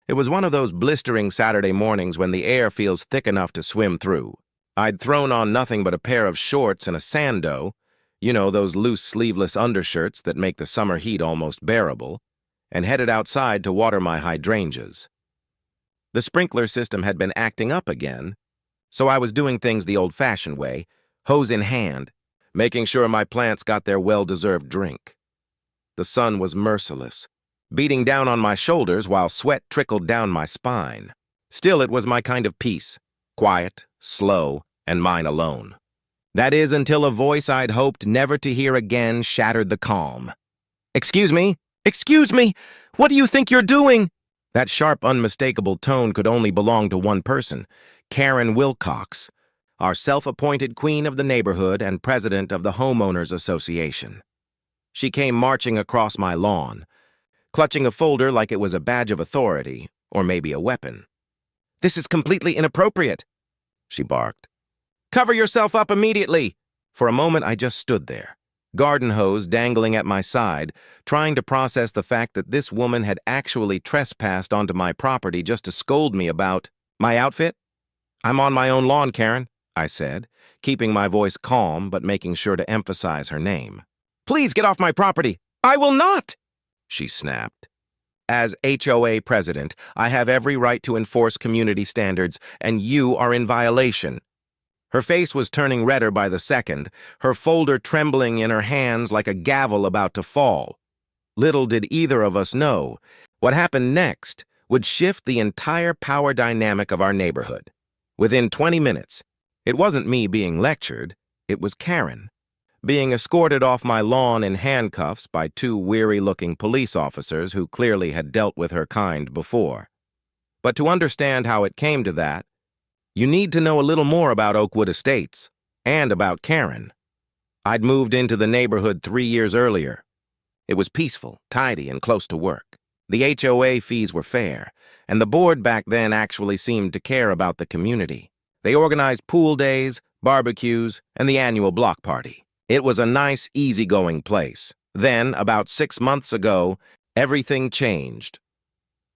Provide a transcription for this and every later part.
It was one of those blistering Saturday mornings when the air feels thick enough to swim through. I'd thrown on nothing but a pair of shorts and a sando, you know, those loose sleeveless undershirts that make the summer heat almost bearable, and headed outside to water my hydrangeas. The sprinkler system had been acting up again, so I was doing things the old-fashioned way, hose in hand, making sure my plants got their well-deserved drink. The sun was merciless, beating down on my shoulders while sweat trickled down my spine. Still, it was my kind of peace, quiet, slow, and mine alone. That is, until a voice I'd hoped never to hear again shattered the calm. "Excuse me? Excuse me! What do you think you're doing?" That sharp, unmistakable tone could only belong to one person, Karen Wilcox, our self-appointed queen of the neighborhood and president of the Homeowners Association. She came marching across my lawn, clutching a folder like it was a badge of authority, or maybe a weapon. "This is completely inappropriate," she barked. "Cover yourself up immediately!" For a moment, I just stood there, garden hose dangling at my side, trying to process the fact that this woman had actually trespassed onto my property just to scold me about my outfit. "I'm on my own lawn, Karen," I said, keeping my voice calm but making sure to emphasize her name. "Please get off my property." "I will not!" she snapped. "As HOA president, I have every right to enforce community standards, and you are in violation." Her face was turning redder by the second, her folder trembling in her hands like a gavel about to fall. Little did either of us know, what happened next would shift the entire power dynamic of our neighborhood. Within 20 minutes, it wasn't me being lectured, it was Karen, being escorted off my lawn in handcuffs by two weary-looking police officers who clearly had dealt with her kind before. But to understand how it came to that, you need to know a little more about Oakwood Estates, and about Karen. I'd moved into the neighborhood 3 years earlier. It was peaceful, tidy, and close to work. The HOA fees were fair, and the board back then actually seemed to care about the community. They organized pool days, barbecues, and the annual block party. It was a nice, easygoing place. Then, about 6 months ago, everything changed.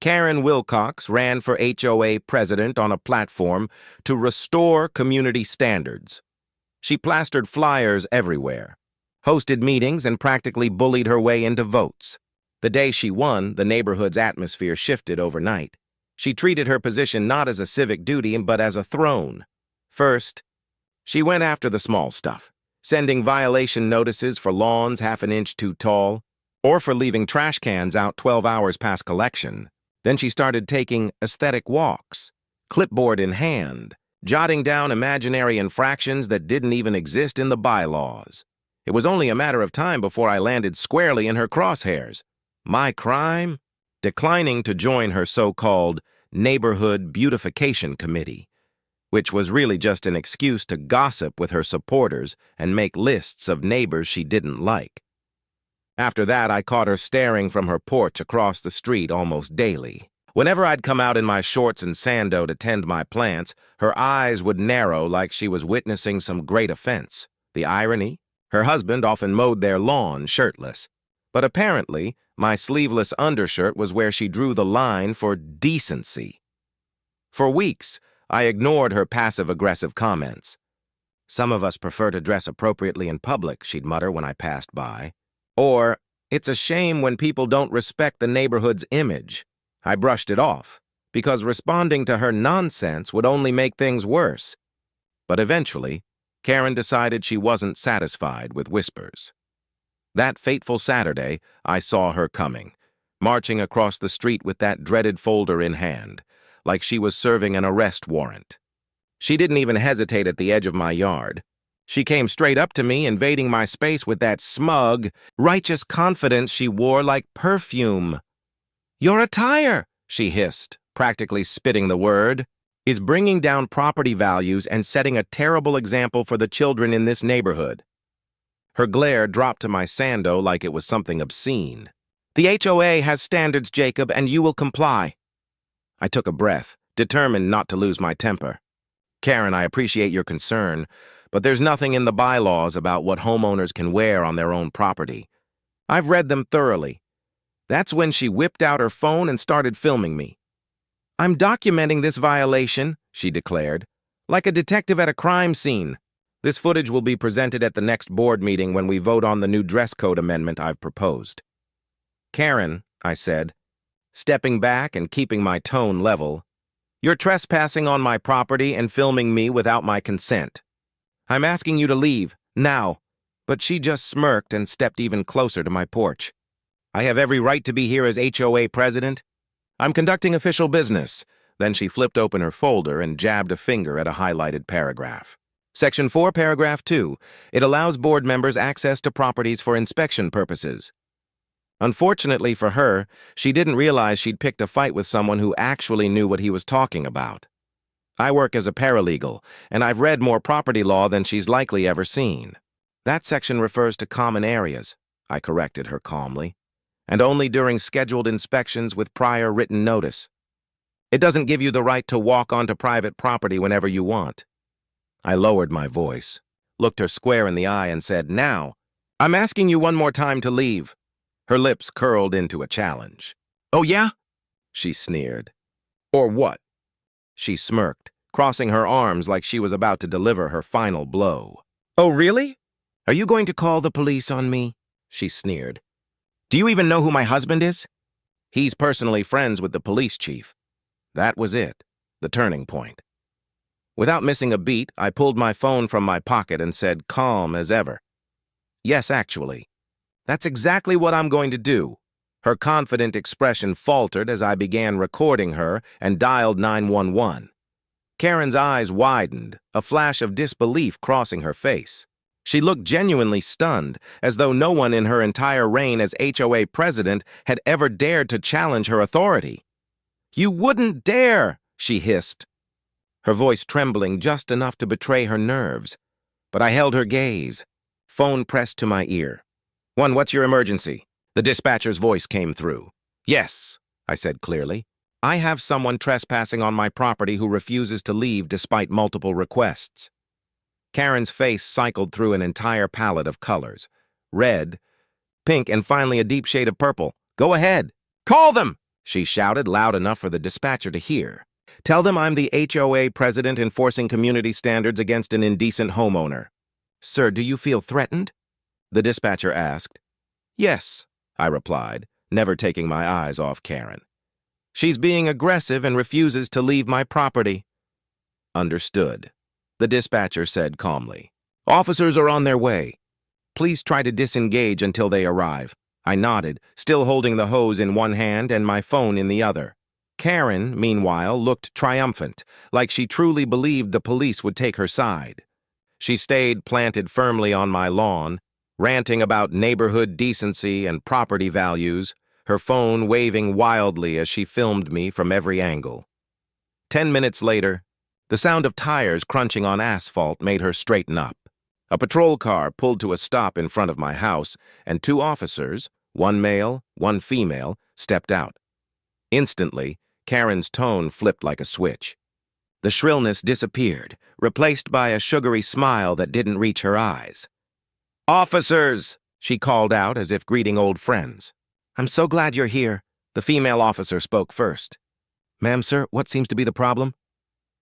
Karen Wilcox ran for HOA president on a platform to restore community standards. She plastered flyers everywhere, hosted meetings, and practically bullied her way into votes. The day she won, the neighborhood's atmosphere shifted overnight. She treated her position not as a civic duty, but as a throne. First, she went after the small stuff, sending violation notices for lawns half an inch too tall, or for leaving trash cans out 12 hours past collection. Then she started taking aesthetic walks, clipboard in hand, jotting down imaginary infractions that didn't even exist in the bylaws. It was only a matter of time before I landed squarely in her crosshairs. My crime? Declining to join her so-called Neighborhood Beautification Committee, which was really just an excuse to gossip with her supporters and make lists of neighbors she didn't like. After that, I caught her staring from her porch across the street almost daily. Whenever I'd come out in my shorts and sando to tend my plants, her eyes would narrow like she was witnessing some great offense. The irony? Her husband often mowed their lawn shirtless. But apparently, my sleeveless undershirt was where she drew the line for decency. For weeks, I ignored her passive-aggressive comments. "Some of us prefer to dress appropriately in public," she'd mutter when I passed by. Or, "It's a shame when people don't respect the neighborhood's image." I brushed it off, because responding to her nonsense would only make things worse. But eventually, Karen decided she wasn't satisfied with whispers. That fateful Saturday, I saw her coming, marching across the street with that dreaded folder in hand, like she was serving an arrest warrant. She didn't even hesitate at the edge of my yard. She came straight up to me, invading my space with that smug, righteous confidence she wore like perfume. "Your attire," she hissed, practically spitting the word, "is bringing down property values and setting a terrible example for the children in this neighborhood." Her glare dropped to my sando like it was something obscene. "The HOA has standards, Jacob, and you will comply." I took a breath, determined not to lose my temper. "Karen, I appreciate your concern, but there's nothing in the bylaws about what homeowners can wear on their own property. I've read them thoroughly." That's when she whipped out her phone and started filming me. I'm documenting this violation, she declared, like a detective at a crime scene. This footage will be presented at the next board meeting when we vote on the new dress code amendment I've proposed. Karen, I said, stepping back and keeping my tone level, you're trespassing on my property and filming me without my consent. I'm asking you to leave, now. But she just smirked and stepped even closer to my porch. I have every right to be here as HOA president. I'm conducting official business. Then she flipped open her folder and jabbed a finger at a highlighted paragraph. Section 4, paragraph 2. It allows board members access to properties for inspection purposes. Unfortunately for her, she didn't realize she'd picked a fight with someone who actually knew what he was talking about. I work as a paralegal, and I've read more property law than she's likely ever seen. That section refers to common areas, I corrected her calmly, and only during scheduled inspections with prior written notice. It doesn't give you the right to walk onto private property whenever you want. I lowered my voice, looked her square in the eye, and said, Now, I'm asking you one more time to leave. Her lips curled into a challenge. Oh, yeah? She sneered. Or what? She smirked, crossing her arms like she was about to deliver her final blow. Oh, really? Are you going to call the police on me? She sneered. Do you even know who my husband is? He's personally friends with the police chief. That was it, the turning point. Without missing a beat, I pulled my phone from my pocket and said, calm as ever. Yes, actually. That's exactly what I'm going to do. Her confident expression faltered as I began recording her and dialed 911. Karen's eyes widened, a flash of disbelief crossing her face. She looked genuinely stunned, as though no one in her entire reign as HOA president had ever dared to challenge her authority. You wouldn't dare, she hissed, her voice trembling just enough to betray her nerves. But I held her gaze, phone pressed to my ear. What's your emergency? The dispatcher's voice came through. Yes, I said clearly. I have someone trespassing on my property who refuses to leave despite multiple requests. Karen's face cycled through an entire palette of colors. Red, pink, and finally a deep shade of purple. Go ahead. Call them, she shouted loud enough for the dispatcher to hear. Tell them I'm the HOA president enforcing community standards against an indecent homeowner. Sir, do you feel threatened? The dispatcher asked. Yes, I replied, never taking my eyes off Karen. She's being aggressive and refuses to leave my property. Understood, the dispatcher said calmly. Officers are on their way. Please try to disengage until they arrive. I nodded, still holding the hose in one hand and my phone in the other. Karen, meanwhile, looked triumphant, like she truly believed the police would take her side. She stayed planted firmly on my lawn, ranting about neighborhood decency and property values, her phone waving wildly as she filmed me from every angle. 10 minutes later, the sound of tires crunching on asphalt made her straighten up. A patrol car pulled to a stop in front of my house, and 2 officers, one male, one female, stepped out. Instantly, Karen's tone flipped like a switch. The shrillness disappeared, replaced by a sugary smile that didn't reach her eyes. Officers, she called out as if greeting old friends. I'm so glad you're here, the female officer spoke first. Ma'am, sir, what seems to be the problem?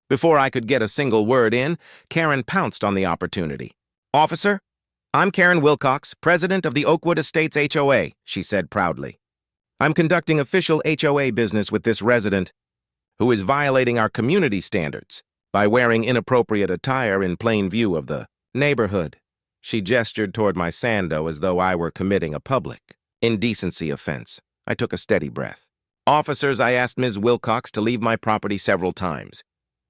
Before I could get a single word in, Karen pounced on the opportunity. Officer, I'm Karen Wilcox, president of the Oakwood Estates HOA, she said proudly. I'm conducting official HOA business with this resident who is violating our community standards by wearing inappropriate attire in plain view of the neighborhood. She gestured toward my sando as though I were committing a public indecency offense. I took a steady breath. Officers, I asked Ms. Wilcox to leave my property several times.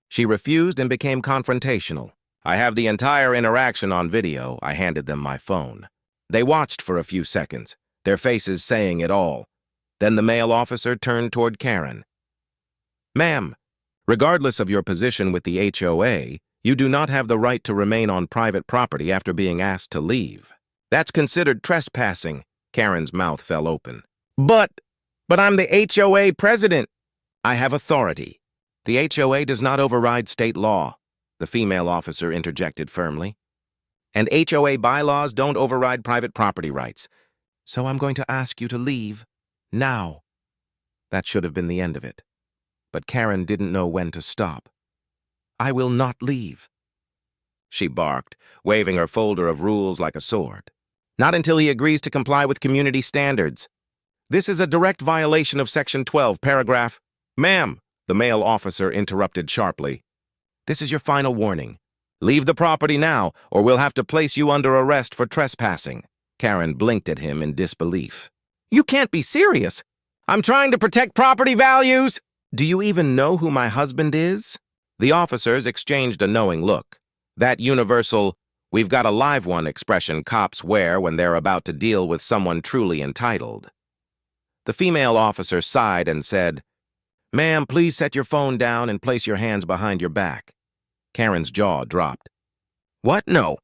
She refused and became confrontational. I have the entire interaction on video. I handed them my phone. They watched for a few seconds, their faces saying it all. Then the male officer turned toward Karen. Ma'am, regardless of your position with the HOA, you do not have the right to remain on private property after being asked to leave. That's considered trespassing. Karen's mouth fell open. But I'm the HOA president. I have authority. The HOA does not override state law, the female officer interjected firmly. And HOA bylaws don't override private property rights. So I'm going to ask you to leave now. That should have been the end of it. but Karen didn't know when to stop. "I will not leave," she barked, waving her folder of rules like a sword. "Not until he agrees to comply with community standards. This is a direct violation of Section 12, paragraph—" "Ma'am," the male officer interrupted sharply. "This is your final warning. Leave the property now, or we'll have to place you under arrest for trespassing." Karen blinked at him in disbelief. "You can't be serious. I'm trying to protect property values." "Do you even know who my husband is?" The officers exchanged a knowing look. That universal, "we've got a live one" expression cops wear when they're about to deal with someone truly entitled. The female officer sighed and said, "Ma'am, please set your phone down and place your hands behind your back." Karen's jaw dropped. "What? No.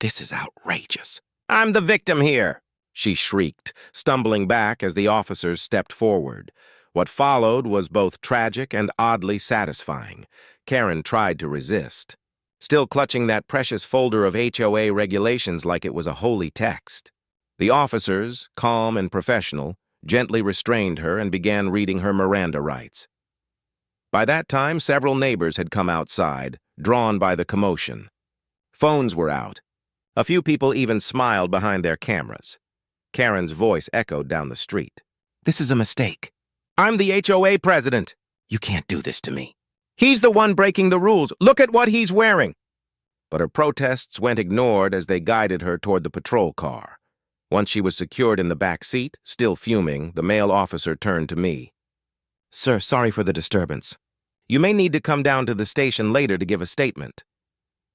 This is outrageous. I'm the victim here," she shrieked, stumbling back as the officers stepped forward. What followed was both tragic and oddly satisfying. Karen tried to resist, still clutching that precious folder of HOA regulations like it was a holy text. The officers, calm and professional, gently restrained her and began reading her Miranda rights. By that time, several neighbors had come outside, drawn by the commotion. Phones were out. A few people even smiled behind their cameras. Karen's voice echoed down the street. "This is a mistake. I'm the HOA president. You can't do this to me. He's the one breaking the rules. Look at what he's wearing." But her protests went ignored as they guided her toward the patrol car. Once she was secured in the back seat, still fuming, the male officer turned to me. "Sir, sorry for the disturbance. You may need to come down to the station later to give a statement."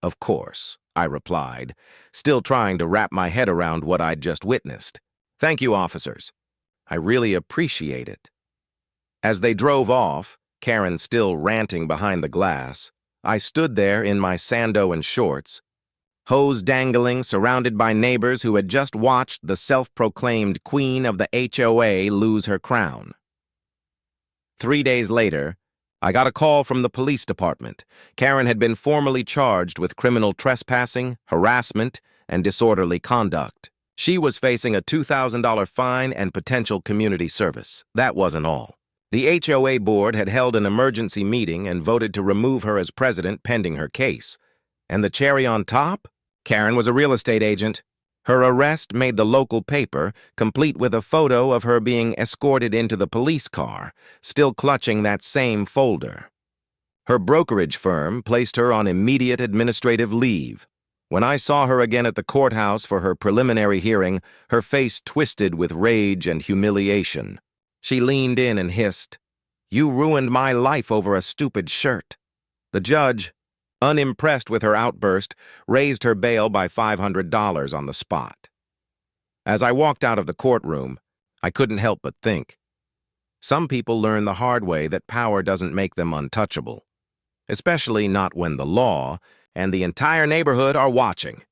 "Of course," I replied, still trying to wrap my head around what I'd just witnessed. "Thank you, officers. I really appreciate it." As they drove off, Karen still ranting behind the glass, I stood there in my sando and shorts, hose dangling, surrounded by neighbors who had just watched the self-proclaimed queen of the HOA lose her crown. 3 days later, I got a call from the police department. Karen had been formally charged with criminal trespassing, harassment, and disorderly conduct. She was facing a $2,000 fine and potential community service. That wasn't all. The HOA board had held an emergency meeting and voted to remove her as president pending her case. And the cherry on top? Karen was a real estate agent. Her arrest made the local paper, complete with a photo of her being escorted into the police car, still clutching that same folder. Her brokerage firm placed her on immediate administrative leave. When I saw her again at the courthouse for her preliminary hearing, her face twisted with rage and humiliation. She leaned in and hissed, "You ruined my life over a stupid shirt." The judge, unimpressed with her outburst, raised her bail by $500 on the spot. As I walked out of the courtroom, I couldn't help but think. Some people learn the hard way that power doesn't make them untouchable, especially not when the law and the entire neighborhood are watching.